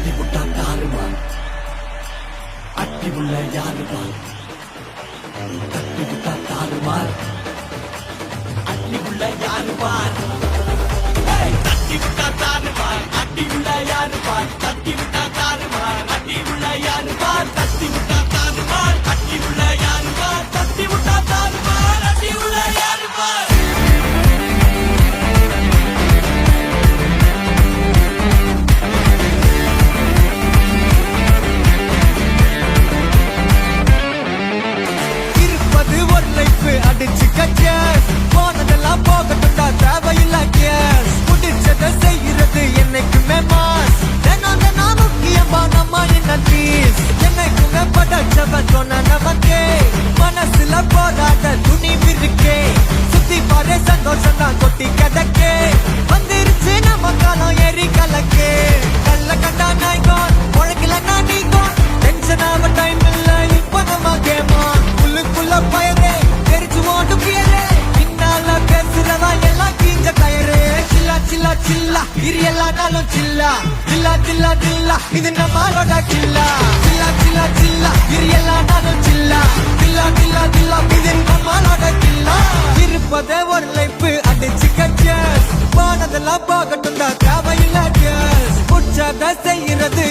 தட்டி விட்டா தாருமா அட்டி உள்ள யாருமா தட்டி விட்டா தாருமா அட்டி உள்ள யாருமா தட்டி விட்டா தாருமா அட்டி உள்ள யாருமா தட்டி விட்டா தாருமா அட்டி உள்ள யாருமா தட்டி விட்டா தாருமா அட்டி உள்ள யாருமா தட்டி விட்டா தாருமா அட்டி உள்ள யாருமா அடிச்சு கச்சேஸ் போனதெல்லாம் போகட்டும்டா தேவையில்ல கேஸ் முடிச்சதை செய்யறது என்னைக்குமே மாஸ் தினம் தினம் முக்கியமா நம்ம என்ன பீஸ் என்னைக்குமே படைச்சவன் சொன்ன நமக்கே மனசுல போராட துணிவு இருக்கே சுத்தி பாரு சந்தோஷம் தான் கொட்டி கிடக்கே வந்துருச்சு நம்ம காலம் ஏறி கலக்கே கல்ல கண்டா நாய்கோன் உழைக்கலன்னா நீங்கோன் டென்ஷன் ஆக டைம் இல்ல இப்ப நம்ம கேமா உள்ளுக்குள்ள பயரே பின்னால பேசுறவா எல்லாம் கீஞ்ச கயரு சில்லா சில்லா சில்லா இது எல்லா நாளும் சில்லா சில்லா சில்லா சில்லா இது நம்மளோட கில்லா சில்லா சில்லா சில்லா இது எல்லா நாளும் சில்லா சில்லா சில்லா சில்லா இது நம்மளோட கில்லா இருப்பதே ஒரு லைஃப் அடிச்சு கச்சேஸ் போனதெல்லாம் போகட்டும் தான் தேவையில்ல கேஸ் உற்சாக செய்யறது